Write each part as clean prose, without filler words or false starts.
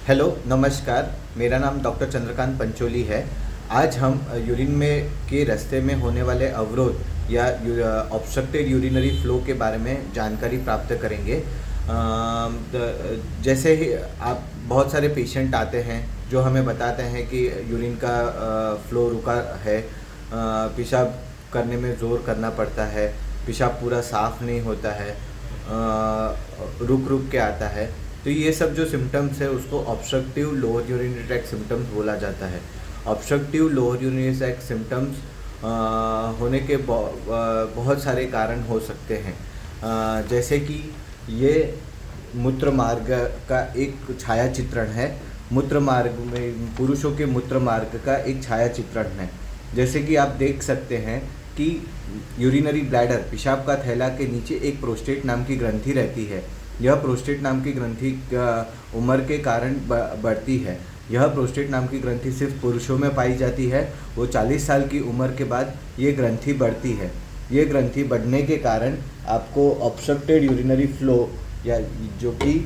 Hello, नमस्कार। मेरा नाम डॉक्टर चंद्रकांत पंचोली है। आज हम यूरिन में के रास्ते में होने वाले अवरोध या ऑब्स्ट्रक्टेड यूरिनरी फ्लो के बारे में जानकारी प्राप्त करेंगे। जैसे ही आप बहुत सारे पेशेंट आते हैं जो हमें बताते हैं कि यूरिन का फ्लो रुका है, पेशाब करने में ज़ोर करना पड़ता है, पेशाब पूरा साफ़ नहीं होता है, रुक रुक के आता है। तो ये सब जो सिम्टम्स है उसको obstructive lower urinary tract symptoms बोला जाता है। Obstructive lower urinary tract symptoms होने के बहुत सारे कारण हो सकते हैं। जैसे कि ये मूत्र मार्ग का एक छाया चित्रण है। मूत्र मार्ग में पुरुषों के मूत्र मार्ग का एक छाया चित्रण है। जैसे कि आप देख सकते हैं कि यूरिनरी ब्लैडर, पेशाब का थैला के नीचे एक प्रोस्टेट नाम की ग्रंथि रहती है। यह प्रोस्टेट नाम की ग्रंथि उम्र के कारण बढ़ती है। यह प्रोस्टेट नाम की ग्रंथि सिर्फ पुरुषों में पाई जाती है। वो 40 साल की उम्र के बाद ये ग्रंथि बढ़ती है। ये ग्रंथि बढ़ने के कारण आपको ऑब्स्ट्रक्टेड यूरिनरी फ्लो या जो कि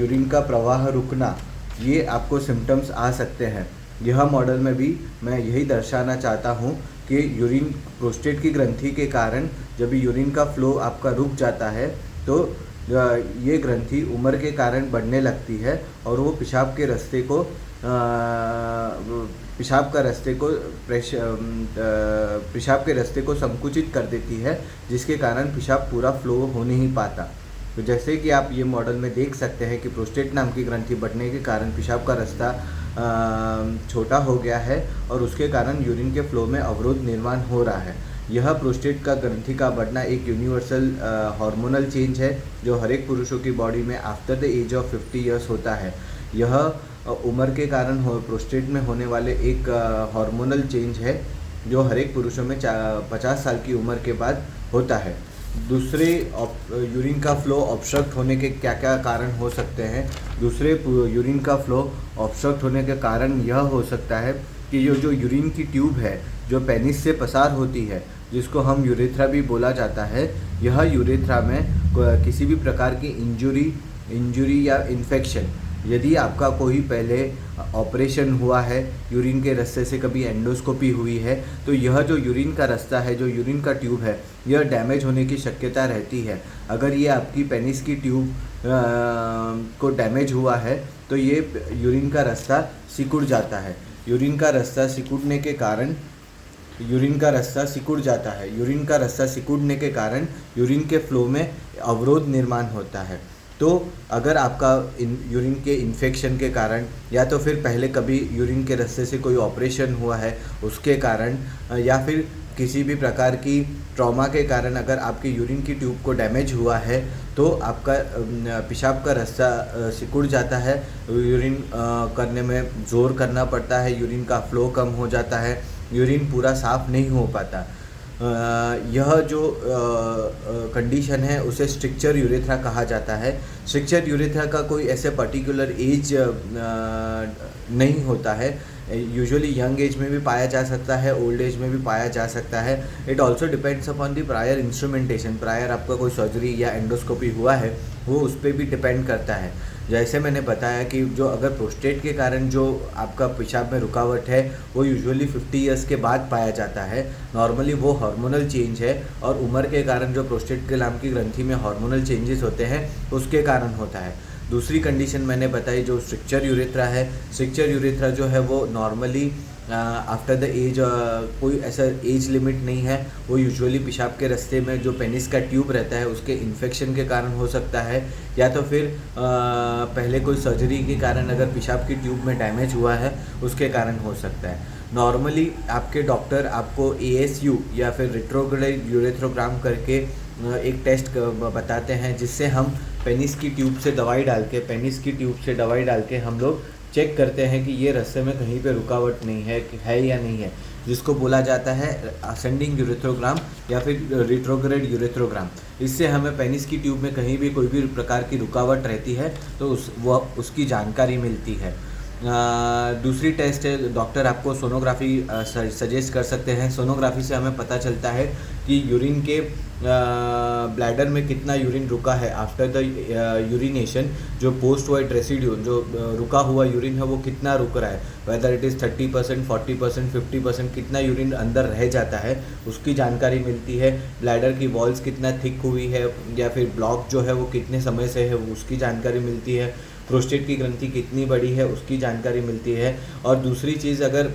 यूरिन का प्रवाह रुकना, ये आपको सिम्टम्स आ सकते हैं। यह मॉडल में भी मैं यही दर्शाना चाहता हूँ कि यूरिन प्रोस्टेट की ग्रंथि के कारण जब यूरिन का फ्लो आपका रुक जाता है तो ये ग्रंथि उम्र के कारण बढ़ने लगती है और वो पेशाब के रास्ते को पेशाब के रास्ते को संकुचित कर देती है, जिसके कारण पेशाब पूरा फ्लो हो नहीं पाता। तो जैसे कि आप ये मॉडल में देख सकते हैं कि प्रोस्टेट नाम की ग्रंथि बढ़ने के कारण पेशाब का रास्ता छोटा हो गया है और उसके कारण यूरिन के फ्लो में अवरोध निर्माण हो रहा है। यह प्रोस्टेट का ग्रंथि का बढ़ना एक यूनिवर्सल हार्मोनल चेंज है जो हर एक पुरुषों की बॉडी में after the age of 50 years होता है। यह उम्र के कारण प्रोस्टेट में होने वाले एक हार्मोनल चेंज है जो हर एक पुरुषों में 50 साल की उम्र के बाद होता है। दूसरे यूरिन का फ्लो ऑब्स्ट्रक्ट होने के क्या क्या कारण हो सकते हैं। दूसरे यूरिन का फ्लो ऑब्स्ट्रक्ट होने के कारण यह हो सकता है कि जो यूरिन की ट्यूब है जो पेनिस से पसार होती है, जिसको हम यूरेथ्रा भी बोला जाता है, यह यूरेथ्रा में किसी भी प्रकार की इंजुरी या इन्फेक्शन, यदि आपका कोई पहले ऑपरेशन हुआ है, यूरिन के रास्ते से कभी एंडोस्कोपी हुई है, तो यह जो यूरिन का रास्ता है, जो यूरिन का ट्यूब है, यह डैमेज होने की शक्यता रहती है। अगर ये आपकी पेनिस की ट्यूब को डैमेज हुआ है तो ये यूरिन का रास्ता सिकुड़ जाता है। यूरिन का रास्ता सिकुड़ने के कारण यूरिन का रास्ता सिकुड़ जाता है। यूरिन का रास्ता सिकुड़ने के कारण यूरिन के फ्लो में अवरोध निर्माण होता है। तो अगर आपका यूरिन के इन्फेक्शन के कारण या तो फिर पहले कभी यूरिन के रास्ते से कोई ऑपरेशन हुआ है उसके कारण या फिर किसी भी प्रकार की ट्रॉमा के कारण अगर आपकी यूरिन की ट्यूब को डैमेज हुआ है तो आपका पेशाब का रास्ता सिकुड़ जाता है। यूरिन करने में ज़ोर करना पड़ता है, यूरिन का फ्लो कम हो जाता है, यूरिन पूरा साफ़ नहीं हो पाता। यह जो कंडीशन है उसे स्ट्रिक्चर यूरेथ्रा कहा जाता है। स्ट्रिक्चर यूरेथ्रा का कोई ऐसे पर्टिकुलर एज नहीं होता है। यूजुअली यंग एज में भी पाया जा सकता है, ओल्ड एज में भी पाया जा सकता है। It also depends upon the prior instrumentation. Prior आपका कोई सर्जरी या एंडोस्कोपी हुआ है वो उस पर भी डिपेंड करता है। जैसे मैंने बताया कि जो अगर प्रोस्टेट के कारण जो आपका पेशाब में रुकावट है वो यूजुअली 50 ईयर्स के बाद पाया जाता है। नॉर्मली वो हार्मोनल चेंज है और उम्र के कारण जो प्रोस्टेट के नाम की ग्रंथि में हार्मोनल चेंजेस होते हैं उसके कारण होता है। दूसरी कंडीशन मैंने बताई जो स्ट्रिक्चर यूरेथ्रा है। स्ट्रिक्चर यूरेथ्रा जो है वो नॉर्मली आफ्टर द एज कोई ऐसा एज लिमिट नहीं है। वो यूजुअली पेशाब के रास्ते में जो पेनिस का ट्यूब रहता है उसके इन्फेक्शन के कारण हो सकता है या तो फिर पहले कोई सर्जरी के कारण अगर पेशाब की ट्यूब में डैमेज हुआ है उसके कारण हो सकता है। नॉर्मली आपके डॉक्टर आपको ASU या फिर रेट्रोग्रेड यूरेथ्रोग्राम करके एक टेस्ट बताते हैं जिससे हम पेनिस की ट्यूब से दवाई डाल के हम लोग चेक करते हैं कि ये रास्ते में कहीं पे रुकावट नहीं है या नहीं है, जिसको बोला जाता है असेंडिंग यूरेथ्रोग्राम या फिर रेट्रोग्रेड यूरेथ्रोग्राम। इससे हमें पेनिस की ट्यूब में कहीं भी कोई भी प्रकार की रुकावट रहती है तो उसकी जानकारी मिलती है। दूसरी टेस्ट है, डॉक्टर आपको सोनोग्राफी सजेस्ट कर सकते हैं। सोनोग्राफी से हमें पता चलता है कि यूरिन के ब्लैडर में कितना यूरिन रुका है आफ्टर द यूरिनेशन। जो पोस्ट वाइट रेसिड्यू, जो रुका हुआ यूरिन है वो कितना रुक रहा है, वेदर इट इज़ 30%, 40%, 50%, कितना यूरिन अंदर रह जाता है उसकी जानकारी मिलती है। ब्लैडर की वॉल्स कितना थिक हुई है या फिर ब्लॉक जो है वो कितने समय से है उसकी जानकारी मिलती है। प्रोस्टेट की ग्रंथि कितनी बड़ी है उसकी जानकारी मिलती है। और दूसरी चीज़, अगर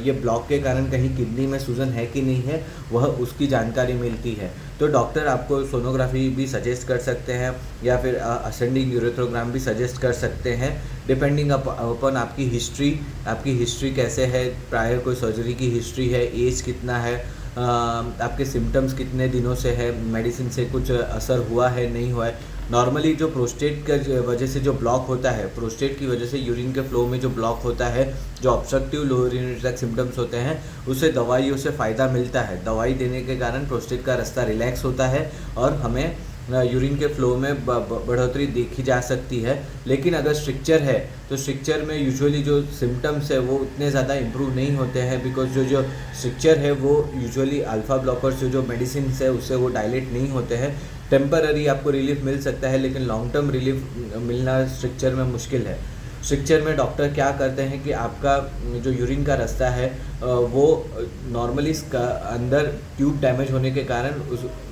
ये ब्लॉक के कारण कहीं किडनी में सूजन है कि नहीं है वह उसकी जानकारी मिलती है। तो डॉक्टर आपको सोनोग्राफी भी सजेस्ट कर सकते हैं या फिर असेंडिंग यूरेथ्रोग्राम भी सजेस्ट कर सकते हैं, डिपेंडिंग अपन आपकी हिस्ट्री कैसे है, प्रायर कोई सर्जरी की हिस्ट्री है, एज कितना है, आपके सिम्टम्स कितने दिनों से है, मेडिसिन से कुछ असर हुआ है नहीं हुआ है। नॉर्मली जो प्रोस्टेट के वजह से जो ब्लॉक होता है, प्रोस्टेट की वजह से यूरिन के फ्लो में जो ब्लॉक होता है, जो obstructive lower urinary tract symptoms होते हैं, उससे दवाइयों से फ़ायदा मिलता है। दवाई देने के कारण प्रोस्टेट का रास्ता रिलैक्स होता है और हमें यूरिन के फ्लो में बढ़ोतरी देखी जा सकती है। लेकिन अगर स्ट्रिक्चर है तो स्ट्रिक्चर में यूजुअली जो सिम्टम्स है वो उतने ज़्यादा इम्प्रूव नहीं होते हैं, बिकॉज जो स्ट्रिक्चर है वो यूजुअली अल्फ़ा ब्लॉकर्स जो मेडिसिन है उससे वो डायलेट नहीं होते हैं। टेम्पररी आपको रिलीफ मिल सकता है लेकिन लॉन्ग टर्म रिलीफ मिलना स्ट्रिक्चर में मुश्किल है। स्ट्रिक्चर में डॉक्टर क्या करते हैं कि आपका जो यूरिन का रास्ता है वो नॉर्मली अंदर ट्यूब डैमेज होने के कारण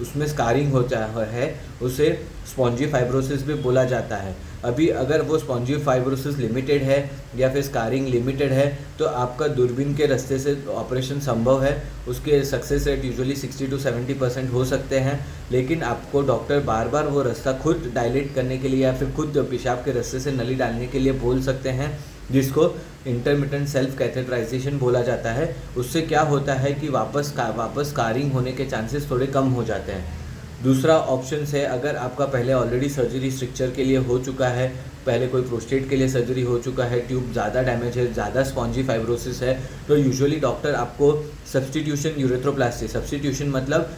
उसमें स्कारिंग होता है, उसे स्पॉन्जी फाइब्रोसिस भी बोला जाता है। अभी अगर वो स्पॉन्जी फाइब्रोसिस लिमिटेड है या फिर स्कारिंग लिमिटेड है तो आपका दूरबीन के रास्ते से ऑपरेशन संभव है। उसके सक्सेस रेट यूजुअली 60 to 70% हो सकते हैं, लेकिन आपको डॉक्टर बार बार वो रास्ता खुद डायलेट करने के लिए या फिर खुद पेशाब के रास्ते से नली डालने के लिए बोल सकते हैं, जिसको इंटरमिटेंट सेल्फ कैथेटराइजेशन बोला जाता है। उससे क्या होता है कि वापस स्कारिंग होने के चांसेस थोड़े कम हो जाते हैं। दूसरा ऑप्शन है, अगर आपका पहले ऑलरेडी सर्जरी स्ट्रिक्चर के लिए हो चुका है, पहले कोई प्रोस्टेट के लिए सर्जरी हो चुका है, ट्यूब ज़्यादा डैमेज है, ज़्यादा स्पॉन्जी फाइब्रोसिस है, तो यूजुअली डॉक्टर आपको सब्स्टिट्यूशन यूरेथ्रोप्लास्टी, सब्स्टिट्यूशन मतलब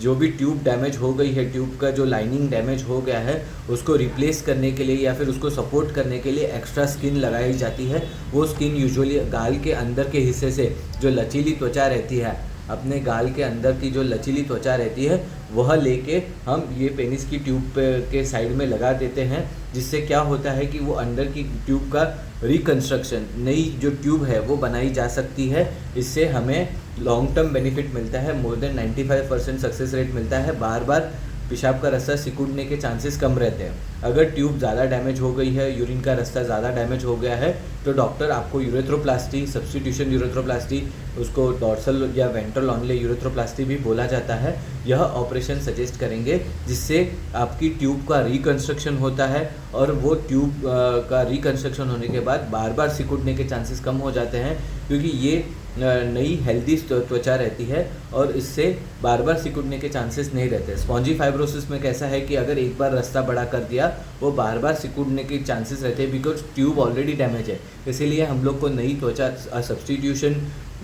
जो भी ट्यूब डैमेज हो गई है, ट्यूब का जो लाइनिंग डैमेज हो गया है उसको रिप्लेस करने के लिए या फिर उसको सपोर्ट करने के लिए एक्स्ट्रा स्किन लगाई जाती है। वो स्किन यूजुअली गाल के अंदर के हिस्से से जो लचीली त्वचा रहती है, अपने गाल के अंदर की जो लचीली त्वचा रहती है वह लेके हम ये पेनिस की ट्यूब के साइड में लगा देते हैं, जिससे क्या होता है कि वो अंदर की ट्यूब का रिकंस्ट्रक्शन, नई जो ट्यूब है वो बनाई जा सकती है। इससे हमें लॉन्ग टर्म बेनिफिट मिलता है, मोर देन 95% सक्सेस रेट मिलता है। बार बार पेशाब का रास्ता सिकुड़ने के चांसेस कम रहते हैं। अगर ट्यूब ज़्यादा डैमेज हो गई है, यूरिन का रास्ता ज़्यादा डैमेज हो गया है, तो डॉक्टर आपको यूरेथ्रोप्लास्टी, सब्स्टिट्यूशन यूरेथ्रोप्लास्टी, उसको डॉर्सल या वेंट्रल ऑनले यूरेथ्रोप्लास्टी भी बोला जाता है, यह ऑपरेशन सजेस्ट करेंगे, जिससे आपकी ट्यूब का रिकंस्ट्रक्शन होता है और वो ट्यूब का रिकंस्ट्रक्शन होने के बाद बार बार सिकुड़ने के चांसेस कम हो जाते हैं, क्योंकि ये नई हेल्दी त्वचा रहती है और इससे बार बार सिकुड़ने के चांसेस नहीं रहते। स्पॉन्जी फाइब्रोसिस में कैसा है कि अगर एक बार रास्ता बड़ा कर दिया वो बार बार सिकुड़ने के चांसेस रहते हैं, बिकॉज ट्यूब ऑलरेडी डैमेज है। इसीलिए हम लोग को नई त्वचा सब्स्टिट्यूशन,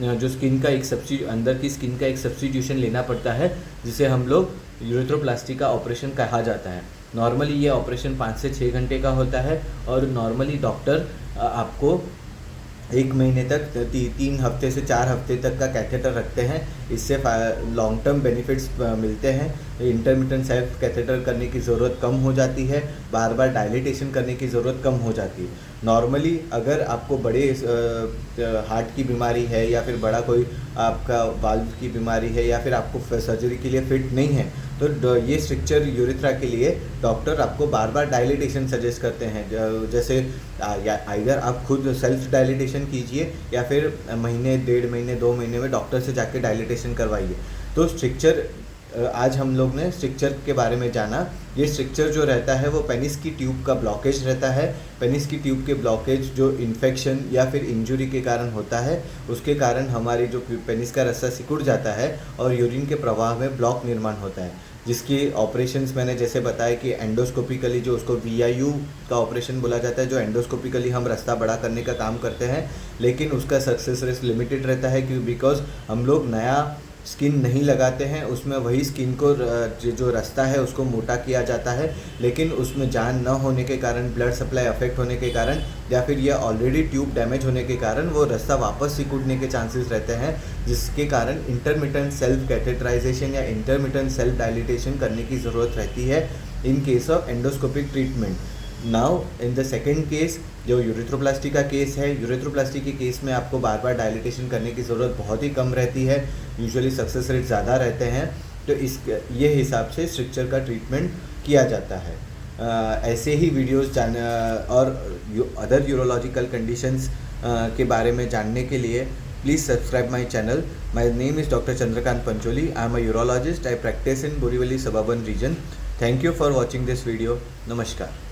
जो स्किन का एक अंदर की स्किन का एक सब्स्टिट्यूशन लेना पड़ता है, जिसे हम लोग यूरेथ्रोप्लास्टी का ऑपरेशन कहा जाता है। नॉर्मली ये ऑपरेशन 5 से 6 घंटे का होता है और नॉर्मली डॉक्टर आपको 1 महीने तक 3 हफ्ते से 4 हफ्ते तक का कैथेटर रखते हैं। इससे लॉन्ग टर्म बेनिफिट्स मिलते हैं। इंटरमिटेंट सेल्फ कैथेटर करने की ज़रूरत कम हो जाती है, बार बार डायलिटेशन करने की ज़रूरत कम हो जाती है। नॉर्मली अगर आपको बड़े हार्ट की बीमारी है या फिर बड़ा कोई आपका वाल्व की बीमारी है या फिर आपको सर्जरी के लिए फिट नहीं है, तो ये स्ट्रिक्चर यूरेथ्रा के लिए डॉक्टर आपको बार बार डायलिटेशन सजेस्ट करते हैं। जैसे आइदर आप खुद सेल्फ डायलिटेशन कीजिए या फिर महीने, 1.5 महीने, 2 महीने में डॉक्टर से जाके डायलिटेशन करवाइए। तो स्ट्रिक्चर, आज हम लोग ने स्ट्रिक्चर के बारे में जाना। ये स्ट्रिक्चर जो रहता है वो पेनिस की ट्यूब का ब्लॉकेज रहता है। पेनिस की ट्यूब के ब्लॉकेज जो इन्फेक्शन या फिर इंजुरी के कारण होता है, उसके कारण हमारी जो पेनिस का रास्ता सिकुड़ जाता है और यूरिन के प्रवाह में ब्लॉक निर्माण होता है, जिसकी ऑपरेशंस मैंने जैसे बताया कि एंडोस्कोपिकली, जो उसको VIU का ऑपरेशन बोला जाता है, जो एंडोस्कोपिकली हम रास्ता बड़ा करने का काम करते हैं, लेकिन उसका सक्सेस रेट लिमिटेड रहता है, क्यों? बिकॉज हम लोग नया स्किन नहीं लगाते हैं उसमें वही स्किन को जो रास्ता है उसको मोटा किया जाता है, लेकिन उसमें जान न होने के कारण, ब्लड सप्लाई अफेक्ट होने के कारण, या फिर ये ऑलरेडी ट्यूब डैमेज होने के कारण वो रास्ता वापस सिकुड़ने के चांसेस रहते हैं, जिसके कारण इंटरमिटेंट सेल्फ कैथेटराइजेशन या इंटरमिटेंट सेल्फ डायलिटेशन करने की ज़रूरत रहती है in case of endoscopic treatment. Now in the second case, जो यूरेथ्रोप्लास्टी का केस है, यूरेथ्रोप्लास्टी के केस में आपको बार बार डायलिटेशन करने की ज़रूरत बहुत ही कम रहती है, यूजुअली सक्सेस रेट ज़्यादा रहते हैं, तो ये हिसाब से स्ट्रक्चर का ट्रीटमेंट किया जाता है। ऐसे ही वीडियोस और अदर यूरोलॉजिकल कंडीशंस के बारे में जानने के लिए please subscribe my channel. My name is doctor Chandrakant Pancholi. I am a urologist. I practise in Borivali suburban region. Thank you for watching this video. नमस्कार।